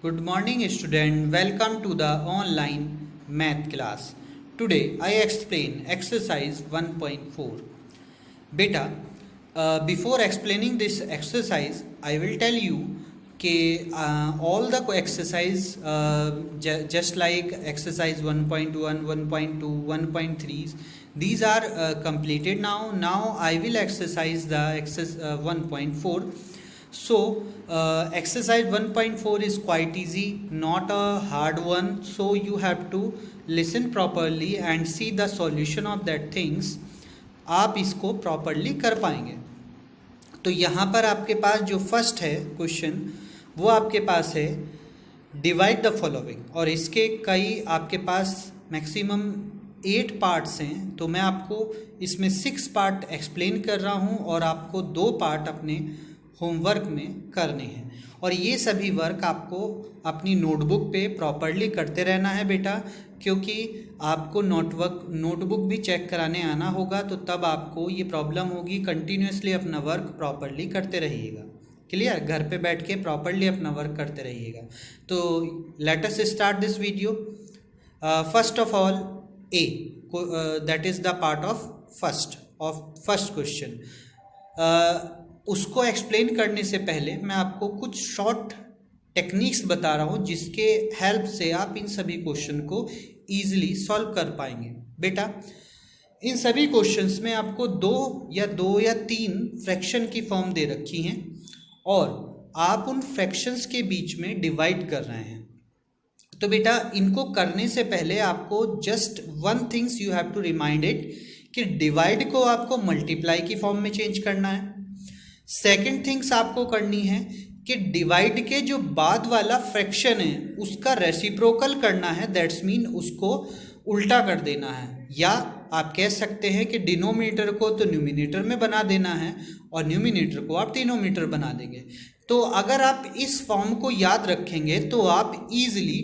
Good morning, student. Welcome to the online math class. Today I explain exercise 1.4. Beta, before explaining this exercise, I will tell you कि all the exercise just like exercise 1.1, 1.2, 1.3, these are completed now. Now I will exercise the exercise 1.4. So exercise 1.4 is quite easy, not a hard one. So you have to listen properly and see the solution of that things. आप इसको properly कर पाएंगे. तो यहाँ पर आपके पास जो first है क्वेश्चन वो आपके पास है डिवाइड द फॉलोइंग, और इसके कई आपके पास मैक्सिमम 8 पार्ट्स हैं. तो मैं आपको इसमें 6 पार्ट एक्सप्लेन कर रहा हूँ और आपको 2 पार्ट अपने होमवर्क में करने हैं. और ये सभी वर्क आपको अपनी नोटबुक पे प्रॉपरली करते रहना है बेटा, क्योंकि आपको नोटबुक भी चेक कराने आना होगा. तो तब आपको ये प्रॉब्लम होगी. कंटिन्यूसली अपना वर्क प्रॉपरली करते रहिएगा. क्लियर? घर पे बैठ के प्रॉपरली अपना वर्क करते रहिएगा. तो let us start this video. First of all A, that is the part of first question. उसको एक्सप्लेन करने से पहले मैं आपको कुछ शॉर्ट टेक्निक्स बता रहा हूँ जिसके हेल्प से आप इन सभी क्वेश्चन को ईजिली सॉल्व कर पाएंगे. बेटा, इन सभी क्वेश्चंस में आपको दो या तीन फ्रैक्शन की फॉर्म दे रखी हैं और आप उन फ्रैक्शंस के बीच में डिवाइड कर रहे हैं. तो बेटा, इनको करने से पहले आपको just one things you have to remind it कि डिवाइड को आपको मल्टीप्लाई की फॉर्म में चेंज करना है. सेकेंड थिंग्स आपको करनी है कि डिवाइड के जो बाद वाला फ्रैक्शन है उसका रेसिप्रोकल करना है. दैट्स मीन उसको उल्टा कर देना है, या आप कह सकते हैं कि डिनोमिनेटर को तो न्यूमिनेटर में बना देना है और न्यूमिनेटर को आप डिनोमिनेटर बना देंगे. तो अगर आप इस फॉर्म को याद रखेंगे तो आप इजीली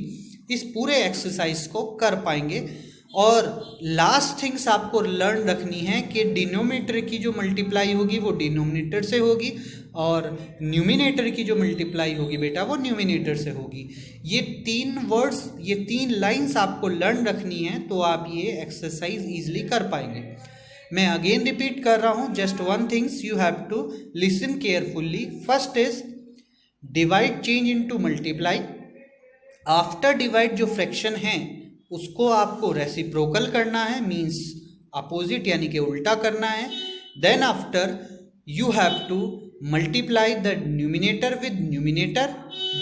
इस पूरे एक्सरसाइज को कर पाएंगे. और लास्ट थिंग्स आपको लर्न रखनी है कि डिनोमिनेटर की जो मल्टीप्लाई होगी वो डिनोमिनेटर से होगी और न्यूमिनेटर की जो मल्टीप्लाई होगी बेटा वो न्यूमिनेटर से होगी. ये 3 वर्ड्स, ये 3 लाइंस आपको लर्न रखनी है, तो आप ये एक्सरसाइज ईजिली कर पाएंगे. मैं अगेन रिपीट कर रहा हूँ. Just one things you have to listen carefully. First is divide change into multiply. After divide जो फ्रैक्शन है उसको आपको रेसिप्रोकल करना है, मीन्स अपोजिट यानी कि उल्टा करना है. Then after you have to multiply the numerator with numerator,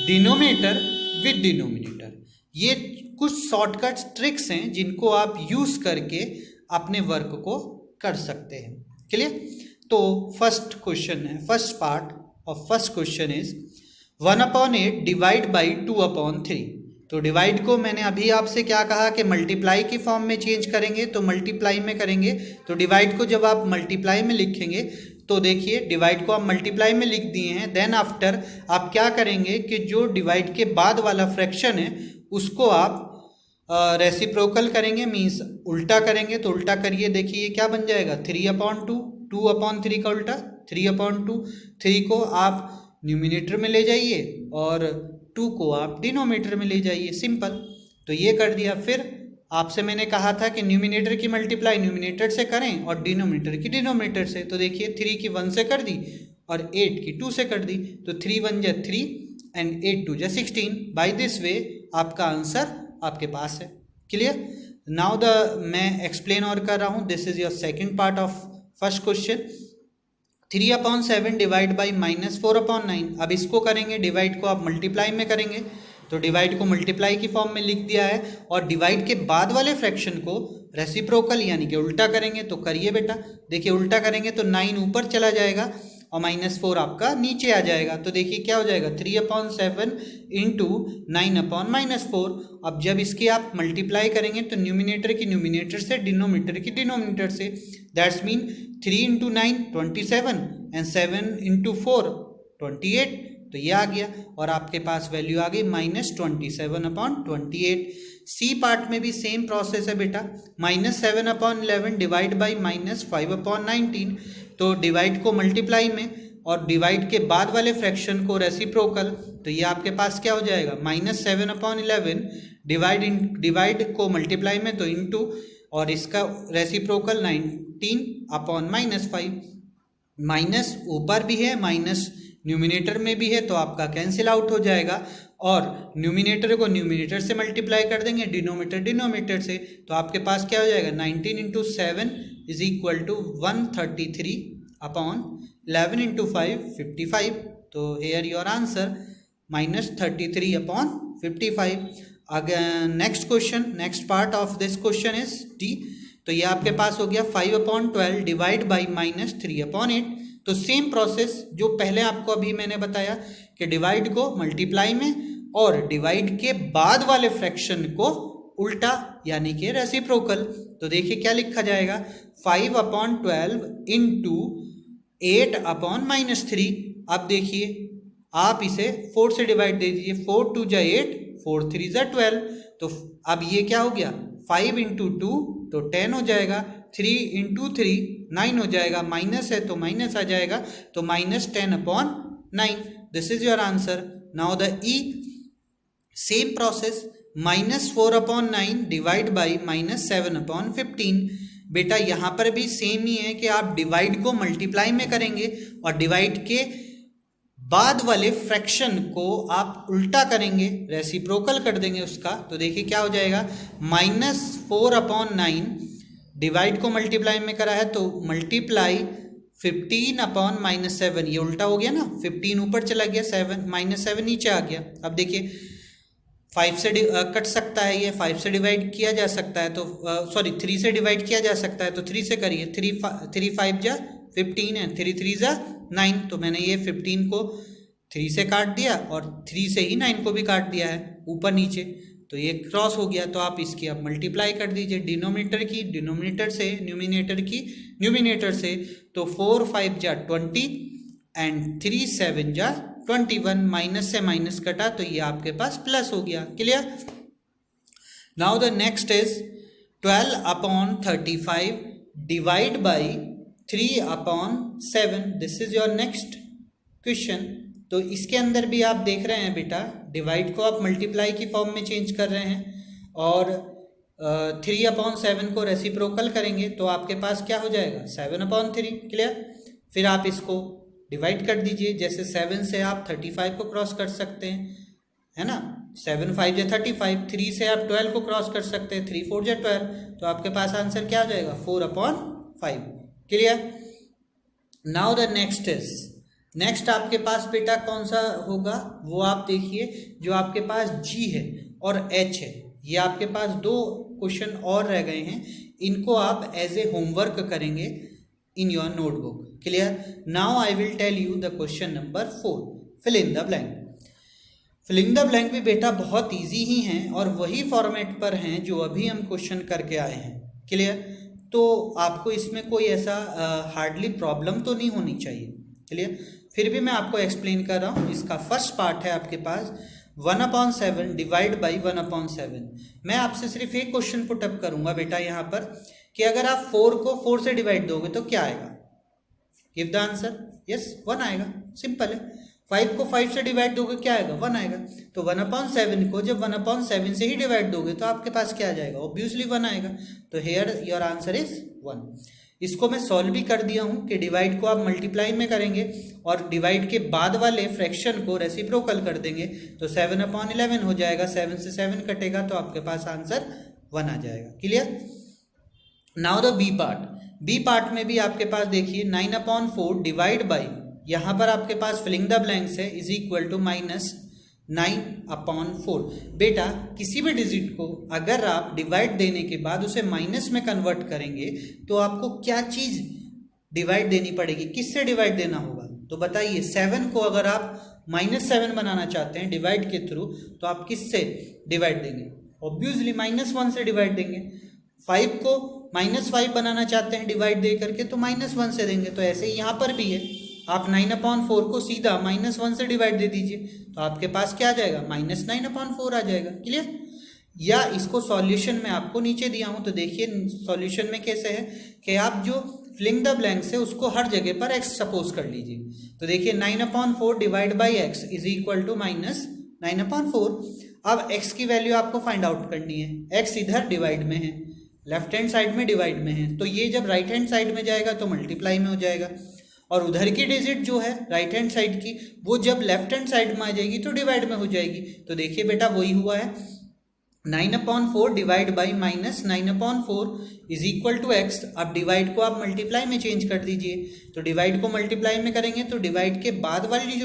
denominator with denominator. ये कुछ शॉर्टकट ट्रिक्स हैं जिनको आप यूज करके अपने वर्क को कर सकते हैं. क्लियर? तो फर्स्ट क्वेश्चन है, first part of first question is 1/8 divide by 2/3. तो डिवाइड को मैंने अभी आपसे क्या कहा कि मल्टीप्लाई की फॉर्म में चेंज करेंगे, तो मल्टीप्लाई में करेंगे. तो डिवाइड को जब आप मल्टीप्लाई में लिखेंगे तो देखिए डिवाइड को आप मल्टीप्लाई में लिख दिए हैं. देन आफ्टर आप क्या करेंगे कि जो डिवाइड के बाद वाला फ्रैक्शन है उसको आप रेसिप्रोकल करेंगे, मीन्स उल्टा करेंगे. तो उल्टा करिए, देखिए क्या बन जाएगा 3/2. 2/3 का उल्टा 3/2. 3 को आप न्यूमिनेटर में ले जाइए और 2 को आप डिनोमिनेटर में ले जाइए. सिंपल. तो ये कर दिया. फिर आपसे मैंने कहा था कि न्यूमिनेटर की मल्टीप्लाई न्यूमिनेटर से करें और डिनोमिनेटर की डिनोमिनेटर से. तो देखिए 3 की 1 से कर दी और 8 की 2 से कर दी. तो 3 1 जा 3 एंड 8 2 जा 16. बाय दिस वे आपका आंसर आपके पास है. क्लियर? नाउ मैं एक्सप्लेन और कर रहा हूँ. This is your second part of first question. 3/7 divide by -4/9. अब इसको करेंगे, डिवाइड को आप मल्टीप्लाई में करेंगे. तो डिवाइड को मल्टीप्लाई की फॉर्म में लिख दिया है और डिवाइड के बाद वाले फ्रैक्शन को रेसिप्रोकल यानी कि उल्टा करेंगे. तो करिए बेटा. देखिए उल्टा करेंगे तो 9 ऊपर चला जाएगा और -4 आपका नीचे आ जाएगा. तो देखिए क्या हो जाएगा 3/7 इंटू 9/-4. अब जब इसकी आप मल्टीप्लाई करेंगे तो न्यूमिनेटर की न्यूमिनेटर से, डिनोमिनेटर की डिनोमिनेटर से. That's mean 3 × 9 27 and 7 × 4 28. तो ये आ गया और आपके पास वैल्यू आ गई -27/28. सी पार्ट में भी सेम प्रोसेस है बेटा. -7/11 डिवाइड बाई -5/19. तो डिवाइड को मल्टीप्लाई में और डिवाइड के बाद वाले फ्रैक्शन को रेसिप्रोकल, तो ये आपके पास क्या हो जाएगा -7/11 डिवाइड को मल्टीप्लाई में तो इनटू, और इसका रेसिप्रोकल 19/-5 माइनस ऊपर भी है माइनस न्यूमिनेटर में भी है तो आपका कैंसिल आउट हो जाएगा, और न्यूमिनेटर को न्यूमिनेटर से मल्टीप्लाई कर देंगे, डिनोमिनेटर डिनोमिनेटर से, तो आपके पास क्या हो जाएगा 19 × 7 = 133/11 × 5 55। तो हेयर योर आंसर -33/55। अगर next question, next part of this question is D. तो ये आपके पास हो गया 5/12 डिवाइड बाई -3/8। तो सेम प्रोसेस जो पहले आपको अभी मैंने बताया कि डिवाइड को मल्टीप्लाई में और डिवाइड के बाद वाले फ्रैक्शन को उल्टा यानी कि रेसिप्रोकल। तो देखिए क्या लिखा जाएगा 5/12 इंटू 8/-3। अब देखिए आप इसे 4 से डिवाइड दे दीजिए, 4 × 2 = 8, 4 × 3 = 12। तो अब ये क्या हो गया 5 × 2 तो 10 हो जाएगा, 3 × 3 9 हो जाएगा, माइनस है तो माइनस आ जाएगा, तो -10/9। This is your answer. Now the E same process -4/9 divide by -7/15। बेटा यहाँ पर भी सेम ही है कि आप डिवाइड को मल्टीप्लाई में करेंगे और डिवाइड के बाद वाले फ्रैक्शन को आप उल्टा करेंगे, रेसिप्रोकल कर देंगे उसका। तो देखिए क्या हो जाएगा -4/9 डिवाइड को मल्टीप्लाई में करा है तो मल्टीप्लाई 15/-7, ये उल्टा हो गया ना, 15 ऊपर चला गया, 7 नीचे आ गया। अब देखिए 5 से कट सकता है, ये 5 से डिवाइड किया जा सकता है, तो 3 से डिवाइड किया जा सकता है, तो 3 से करिए, 3 5 = 15 है, 3 3 = 9। तो मैंने ये 15 को 3 से काट दिया और 3 से ही 9 को भी काट दिया है ऊपर नीचे, तो ये क्रॉस हो गया। तो आप इसकी अब मल्टीप्लाई कर दीजिए, डिनोमिनेटर की डिनोमिनेटर से, न्यूमिनेटर की न्यूमिनेटर से। तो 4 5 = 20 एंड 3 7 = 21। माइनस से माइनस कटा तो ये आपके पास प्लस हो गया। Clear. Now the next is 12/35 divide by 3/7। This is your next question. तो इसके अंदर भी आप देख रहे हैं बेटा, डिवाइड को आप मल्टीप्लाई की फॉर्म में चेंज कर रहे हैं और 3/7 को रेसिप्रोकल करेंगे तो आपके पास क्या हो जाएगा 7/3। क्लियर। फिर आप इसको डिवाइड कर दीजिए, जैसे 7 से आप 35 को क्रॉस कर सकते हैं, है ना, 7 5 = 35। 3 से आप 12 को क्रॉस कर सकते हैं, 3 4 = 12। तो आपके पास आंसर क्या हो जाएगा 4/5। Clear. Now the next is, next आपके पास बेटा कौन सा होगा वो आप देखिए, जो आपके पास जी है और एच है, ये आपके पास 2 क्वेश्चन और रह गए हैं, इनको आप एज ए होमवर्क करेंगे in your notebook. Clear. Now I will tell you the question number 4. Fill in the blank. Filling the blank भी बेटा बहुत इजी ही हैं और वही फॉर्मेट पर हैं जो अभी हम क्वेश्चन करके आए हैं। क्लियर। तो आपको इसमें कोई ऐसा हार्डली प्रॉब्लम तो नहीं होनी चाहिए। क्लियर। फिर भी मैं आपको एक्सप्लेन कर रहा हूँ। इसका फर्स्ट पार्ट है आपके पास 1/7 डिवाइड बाई 1/7। मैं आपसे सिर्फ एक क्वेश्चन पुटअप करूँगा बेटा यहाँ पर कि अगर आप 4 को 4 से डिवाइड दोगे तो क्या आएगा। Give the answer. यस 1 आएगा, सिंपल है। 5 को 5 से डिवाइड दोगे क्या आएगा 1 आएगा। तो 1/7 को जब 1/7 से ही डिवाइड दोगे तो आपके पास क्या आ जाएगा ऑब्वियसली 1 आएगा। तो हेयर योर आंसर इज 1। इसको मैं सॉल्व भी कर दिया हूँ कि डिवाइड को आप मल्टीप्लाई में करेंगे और डिवाइड के बाद वाले फ्रैक्शन को रेसिप्रोकल कर देंगे तो 7/11 हो जाएगा। 7 से 7 कटेगा तो आपके पास आंसर 1 आ जाएगा। Clear. Now the B part. B part में भी आपके पास देखिए 9/4 डिवाइड बाई, यहाँ पर आपके पास फिलिंग द ब्लैंक्स है, इज इक्वल टू -9/4। बेटा किसी भी डिजिट को अगर आप डिवाइड देने के बाद उसे माइनस में कन्वर्ट करेंगे तो आपको क्या चीज़ डिवाइड देनी पड़ेगी, किससे डिवाइड देना होगा। तो बताइए 7 को अगर आप -7 बनाना चाहते हैं डिवाइड के थ्रू तो आप किससे डिवाइड देंगे, ऑब्वियसली -1 से डिवाइड देंगे। 5 को -5 बनाना चाहते हैं डिवाइड दे करके तो -1 से देंगे। तो ऐसे ही यहाँ पर भी है, आप 9/4 को सीधा -1 से डिवाइड दे दीजिए तो आपके पास क्या आ जाएगा -9/4 आ जाएगा। क्लियर। या इसको सॉल्यूशन में आपको नीचे दिया हूँ तो देखिए सॉल्यूशन में कैसे है कि आप जो फिलिंग द ब्लैंक्स है उसको हर जगह पर x सपोज कर लीजिए। तो देखिए 9/4 divide by x is equal to minus 9/4। अब x की वैल्यू आपको फाइंड आउट करनी है। x इधर डिवाइड में है, लेफ्ट हैंड साइड में डिवाइड में है, तो ये जब राइट हैंड साइड में जाएगा तो मल्टीप्लाई में हो जाएगा, और उधर की डिजिट जो है राइट हैंड साइड की वो जब लेफ्ट हैंड साइड में आ जाएगी तो डिवाइड में हो जाएगी। तो देखिए बेटा वही हुआ है, 9/4 divide by minus 9/4 is equal to x. अब डिवाइड को आप मल्टीप्लाई में चेंज कर दीजिए। तो डिवाइड को मल्टीप्लाई में करेंगे तो डिवाइड के बाद वाली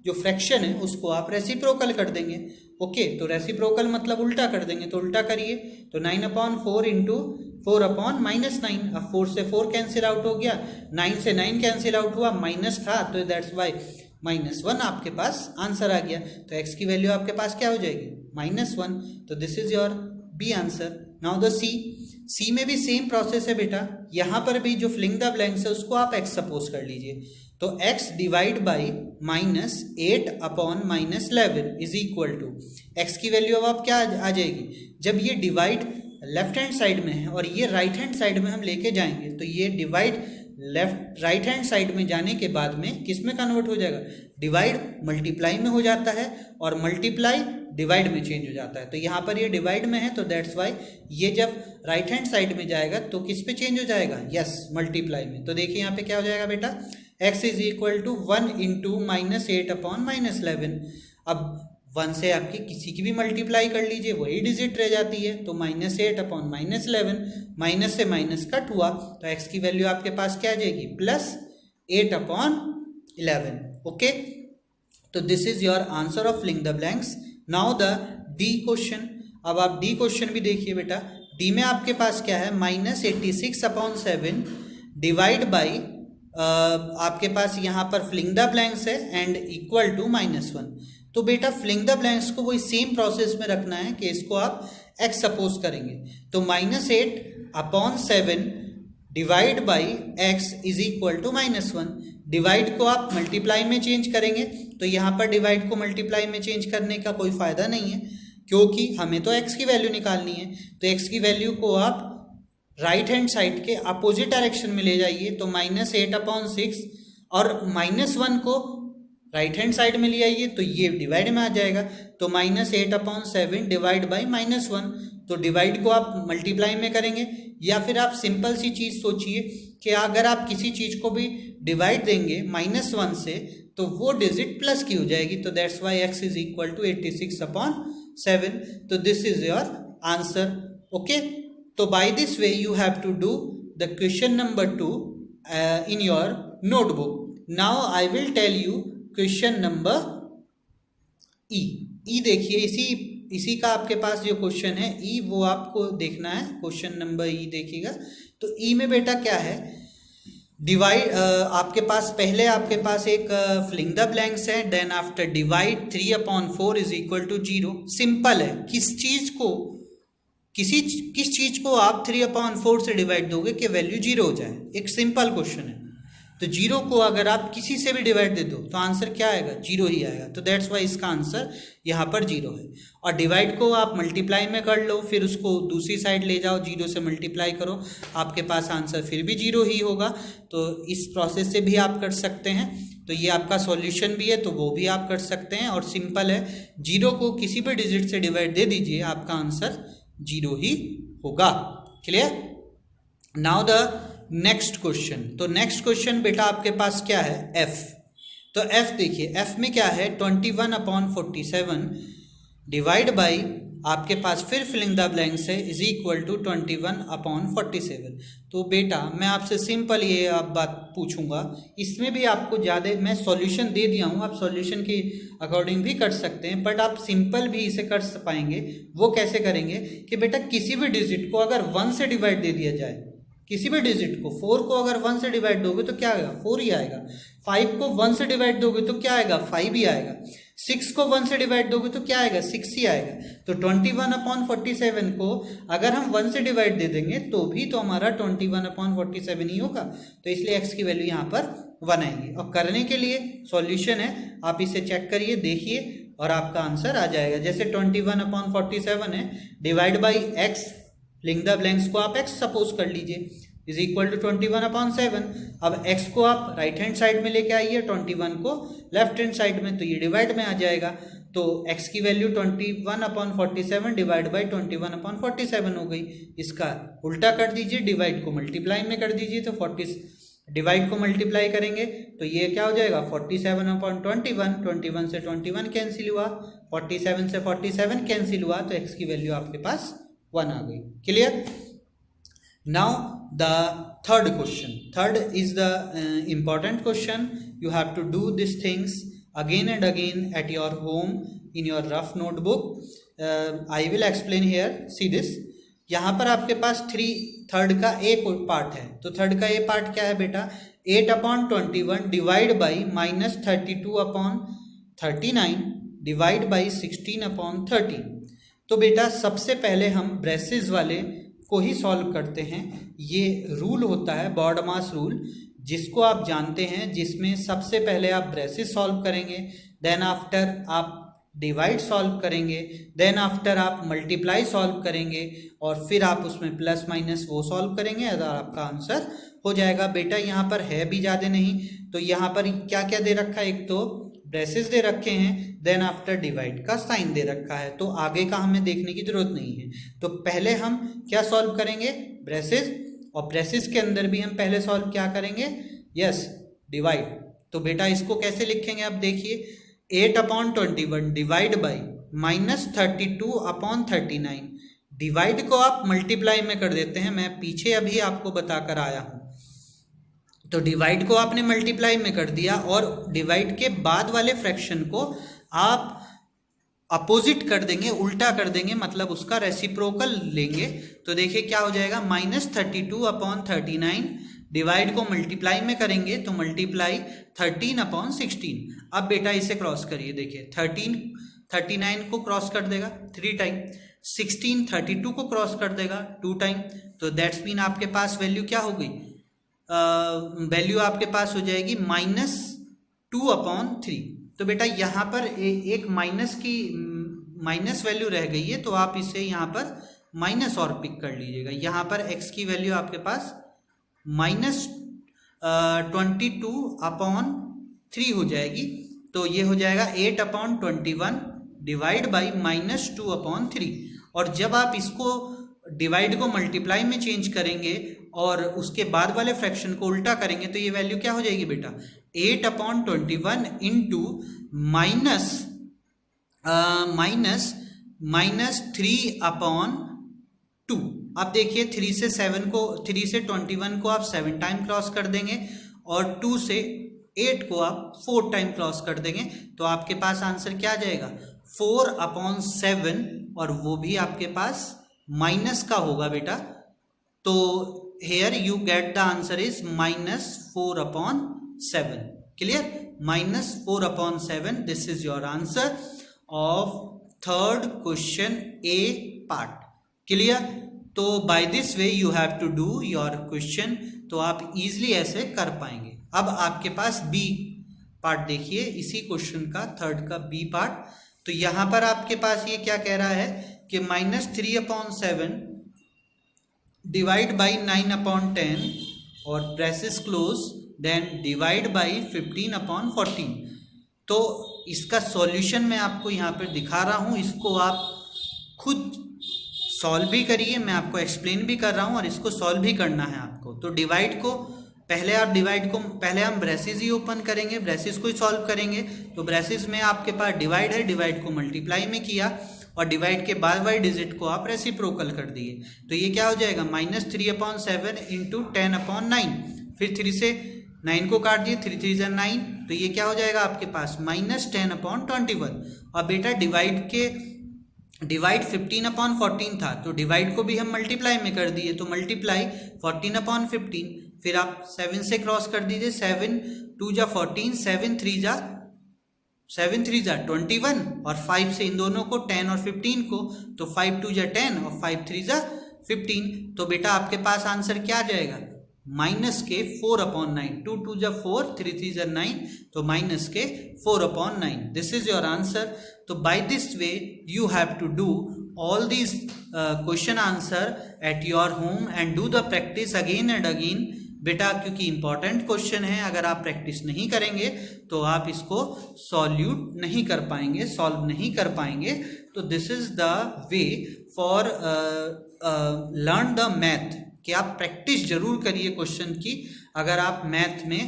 जो फ्रैक्शन है उसको आप रेसिप्रोकल कर देंगे। ओके, तो रेसिप्रोकल मतलब उल्टा कर देंगे, तो उल्टा करिए। तो 9/4 इंटू 4/-9। अब 4 से 4 कैंसिल आउट हो गया, 9 से 9 कैंसिल आउट हुआ, माइनस था तो दैट्स वाई -1 आपके पास आंसर आ गया। तो x की वैल्यू आपके पास क्या हो जाएगी, -1। तो this is your B answer. Now the C में भी सेम प्रोसेस है बेटा। यहाँ पर भी जो फिलिंग द ब्लैंक्स है उसको आप x सपोज कर लीजिए। तो x divide by -8/-11 is equal to x की वैल्यू अब आप क्या आ जाएगी, जब ये डिवाइड लेफ्ट हैंड साइड में है और ये राइट हैंड साइड में हम लेके जाएंगे तो ये डिवाइड राइट हैंड साइड में जाने के बाद में किस में कन्वर्ट हो जाएगा, डिवाइड मल्टीप्लाई में हो जाता है, और मल्टीप्लाई डिवाइड में चेंज हो जाता है। तो यहाँ पर ये डिवाइड में है तो दैट्स वाई ये जब राइट हैंड साइड में जाएगा तो किस पे चेंज हो जाएगा, यस मल्टीप्लाई में। तो देखिए यहाँ पे क्या हो जाएगा बेटा, x is equal to 1 into -8/-11। अब 1 से आपकी किसी की भी मल्टीप्लाई कर लीजिए वही डिजिट रह जाती है। तो -8/-11, माइनस से माइनस कट हुआ तो x की वैल्यू आपके पास क्या आ जाएगी, +8/11। ओके, तो this is your answer of filling the blanks. Now the D question. अब आप डी क्वेश्चन भी देखिए बेटा। डी में आपके पास क्या है, -86/7 डिवाइड बाई आपके पास यहाँ पर फिलिंग द ब्लैंक्स है एंड इक्वल टू -1। तो बेटा फिलिंग द ब्लैंक्स को वही सेम प्रोसेस में रखना है कि इसको आप x सपोज करेंगे। तो -8/7 divide by x is equal to -1। Divide को आप मल्टीप्लाई में चेंज करेंगे तो यहाँ पर डिवाइड को मल्टीप्लाई में चेंज करने का कोई फायदा नहीं है, क्योंकि हमें तो x की वैल्यू निकालनी है। तो x की वैल्यू को आप राइट हैंड साइड के अपोजिट डायरेक्शन में ले जाइए। तो -8/6 और -1 को राइट हैंड साइड में ले आइए तो ये डिवाइड में आ जाएगा। तो -8/7 डिवाइड बाई -1। तो डिवाइड को आप मल्टीप्लाई में करेंगे, या फिर आप सिंपल सी चीज़ सोचिए कि अगर आप किसी चीज़ को भी डिवाइड देंगे -1 से तो वो डिजिट प्लस की हो जाएगी। तो that's why x is equal to 86/7। तो this is your answer. Okay, तो by this way you have to do the question number 2 in your notebook. Now I will tell you question number E. देखिए इसी का आपके पास जो question है ई वो आपको देखना है। क्वेश्चन नंबर ई देखिएगा। तो ई में बेटा क्या है, डिवाइड आपके पास पहले आपके पास एक फिलिंग द ब्लैंक्स है, then after divide 3/4 is equal to 0। Simple है, किस चीज को आप 3/4 से डिवाइड दोगे कि वैल्यू 0 हो जाए, एक सिंपल क्वेश्चन है। तो 0 को अगर आप किसी से भी डिवाइड दे दो तो आंसर क्या आएगा, 0 ही आएगा। तो दैट्स वाई इसका आंसर यहाँ पर 0 है। और डिवाइड को आप मल्टीप्लाई में कर लो, फिर उसको दूसरी साइड ले जाओ, 0 से मल्टीप्लाई करो, आपके पास आंसर फिर भी 0 ही होगा। तो इस प्रोसेस से भी आप कर सकते हैं। तो ये आपका सॉल्यूशन भी है, तो वो भी आप कर सकते हैं। और सिंपल है, 0 को किसी भी डिजिट से डिवाइड दे दीजिए, आपका आंसर 0 ही होगा। Clear. Now the next question. तो नेक्स्ट क्वेश्चन बेटा आपके पास क्या है, f। तो f देखिए, f में क्या है, 21/47 डिवाइड बाई आपके पास फिर फिलिंग द ब्लैंक्स है इज इक्वल टू 21/47। तो बेटा मैं आपसे सिंपल ये आप बात पूछूंगा, इसमें भी आपको ज़्यादा मैं सॉल्यूशन दे दिया हूँ, आप सॉल्यूशन के अकॉर्डिंग भी कर सकते हैं, बट आप सिंपल भी इसे कर पाएंगे। वो कैसे करेंगे कि बेटा किसी भी डिजिट को अगर 1 से डिवाइड दे दिया जाए, किसी भी डिजिट को 4 को अगर 1 से डिवाइड दोगे तो क्या आएगा, 4 ही आएगा। 5 को 1 से डिवाइड दोगे तो क्या आएगा, 5 ही आएगा। 6 को 1 से डिवाइड दोगे तो क्या आएगा, 6 ही आएगा। तो 21/47 को अगर हम 1 से डिवाइड दे देंगे तो भी तो हमारा 21/47 ही होगा। तो इसलिए x की वैल्यू यहाँ पर 1 आएगी। और करने के लिए सॉल्यूशन है, आप इसे चेक करिए, देखिए और आपका आंसर आ जाएगा। जैसे 21/47 है, divide by x, filling the blanks को आप x सपोज कर लीजिए। Is equal to 21/7। अब x को आप राइट हैंड साइड में लेके आइए, 21 को लेफ्ट हैंड साइड में, तो ये डिवाइड में आ जाएगा। तो x की वैल्यू 21/47 डिवाइड बाई 21/47 हो गई। इसका उल्टा कर दीजिए, डिवाइड को मल्टीप्लाई में कर दीजिए, तो 40 डिवाइड को मल्टीप्लाई करेंगे तो ये क्या हो जाएगा 47/21। 21 से 21 कैंसिल हुआ, 47 से 47 कैंसिल हुआ, तो x की वैल्यू आपके पास 1 आ गई। Clear? Now the third question, third is the important question. You have to do these things again and again at your home in your rough notebook. I will explain here. See this. यहाँ पर आपके पास third का ए part है, तो third का ए part क्या है बेटा, 8/21 डिवाइड बाई -32/39 डिवाइड बाई 16/13। तो बेटा सबसे पहले हम ब्रेसेस वाले को ही सॉल्व करते हैं। ये रूल होता है बॉडमास रूल, जिसको आप जानते हैं, जिसमें सबसे पहले आप ब्रेसेस सॉल्व करेंगे, देन आफ्टर आप डिवाइड सॉल्व करेंगे, देन आफ्टर आप मल्टीप्लाई सॉल्व करेंगे, और फिर आप उसमें प्लस माइनस वो सॉल्व करेंगे, अगर आपका आंसर हो जाएगा। बेटा यहाँ पर है भी ज़्यादा नहीं, तो यहाँ पर क्या क्या दे रखा है, एक तो ब्रेसेस दे रखे हैं, देन आफ्टर डिवाइड का साइन दे रखा है, तो आगे का हमें देखने की जरूरत नहीं है। तो पहले हम क्या सॉल्व करेंगे, ब्रेसेस, और ब्रेसेस के अंदर भी हम पहले सॉल्व क्या करेंगे, यस डिवाइड। तो बेटा इसको कैसे लिखेंगे आप देखिए, 8/21 डिवाइड बाई -32/39। डिवाइड को आप मल्टीप्लाई में कर देते हैं, मैं पीछे अभी आपको बताकर आया हूँ। तो डिवाइड को आपने मल्टीप्लाई में कर दिया, और डिवाइड के बाद वाले फ्रैक्शन को आप अपोजिट कर देंगे, उल्टा कर देंगे, मतलब उसका रेसिप्रोकल लेंगे। तो देखिए क्या हो जाएगा, -32/39 डिवाइड को मल्टीप्लाई में करेंगे, तो मल्टीप्लाई 13/16। अब बेटा इसे क्रॉस करिए, देखिए 39 को क्रॉस कर देगा 3 टाइम, 16 32 को क्रॉस कर देगा 2 टाइम, तो दैट्स मीन आपके पास वैल्यू क्या हो गई, वैल्यू आपके पास हो जाएगी -2/3। तो बेटा यहाँ पर एक माइनस वैल्यू रह गई है, तो आप इसे यहाँ पर माइनस और पिक कर लीजिएगा। यहाँ पर x की वैल्यू आपके पास -22/3 हो जाएगी, तो ये हो जाएगा 8/21 डिवाइड बाई -2/3। और जब आप इसको डिवाइड को मल्टीप्लाई में चेंज करेंगे और उसके बाद वाले फ्रैक्शन को उल्टा करेंगे, तो ये वैल्यू क्या हो जाएगी बेटा, 8/21 इंटू -3/2। आप देखिए 3 से 21 को आप 7 टाइम क्रॉस कर देंगे, और 2 से 8 को आप 4 टाइम क्रॉस कर देंगे, तो आपके पास आंसर क्या आ जाएगा 4/7, और वो भी आपके पास माइनस का होगा बेटा। तो here you get the answer is -4/7. Clear? -4/7. This is your answer of third question A part. Clear? तो by this way you have to do your question. तो आप easily ऐसे कर पाएंगे। अब आपके पास B पार्ट देखिए, इसी क्वेश्चन का थर्ड का B पार्ट। तो यहाँ पर आपके पास ये क्या कह रहा है कि -3/7 डिवाइड बाई 9/10 और braces close, then divide by 15/14। तो इसका सॉल्यूशन मैं आपको यहाँ पर दिखा रहा हूँ, इसको आप खुद सॉल्व भी करिए, मैं आपको एक्सप्लेन भी कर रहा हूँ, और इसको सॉल्व भी करना है आपको। तो डिवाइड को पहले हम ब्रेसेस ही ओपन करेंगे, ब्रेसेस को ही सॉल्व करेंगे। तो ब्रेसेस में आपके पास डिवाइड है, डिवाइड को मल्टीप्लाई में किया, और डिवाइड के बाद वाले डिजिट को आप रेसिप्रोकल कर दिए, तो ये क्या हो जाएगा -3/7 इंटू 10/9। फिर 3 से 9 को काट दिए, 3 3 जा 9, तो ये क्या हो जाएगा आपके पास -10/21। और बेटा डिवाइड 15/14 था, तो डिवाइड को भी हम मल्टीप्लाई में कर दिए, तो मल्टीप्लाई 14/15। फिर आप 7 से क्रॉस कर दीजिए, 7 2 जा 14, 7 3 जा 21, और 5 से इन दोनों को 10 और 15 को, तो 5 2 जा 10 और 5 3 जा 15। तो बेटा आपके पास आंसर क्या आ जाएगा माइनस के 4/9, 2 2 जा 4, 3 3 जा 9, तो माइनस के 4/9. This is your answer. तो by this way you have to do all these question answer at your home and do the practice again and again. बेटा क्योंकि इंपॉर्टेंट क्वेश्चन है, अगर आप प्रैक्टिस नहीं करेंगे तो आप इसको सॉल्यूट नहीं कर पाएंगे, सॉल्व नहीं कर पाएंगे. तो this is the way for learn the math कि आप प्रैक्टिस जरूर करिए क्वेश्चन की. अगर आप मैथ में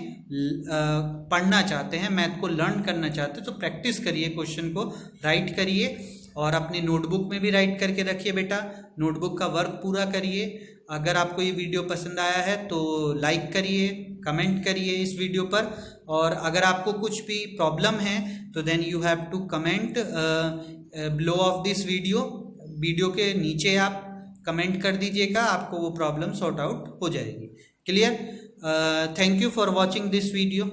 पढ़ना चाहते हैं, मैथ को लर्न करना चाहते हैं, तो प्रैक्टिस करिए, क्वेश्चन को राइट करिए और अपनी नोटबुक में भी राइट करके रखिए बेटा. नोटबुक का वर्क पूरा करिए. अगर आपको ये वीडियो पसंद आया है तो लाइक करिए, कमेंट करिए इस वीडियो पर. और अगर आपको कुछ भी प्रॉब्लम है तो then you have to comment below of this video. Video के नीचे आप कमेंट कर दीजिएगा, आपको वो प्रॉब्लम सॉर्ट आउट हो जाएगी. Clear? Thank you for watching this video.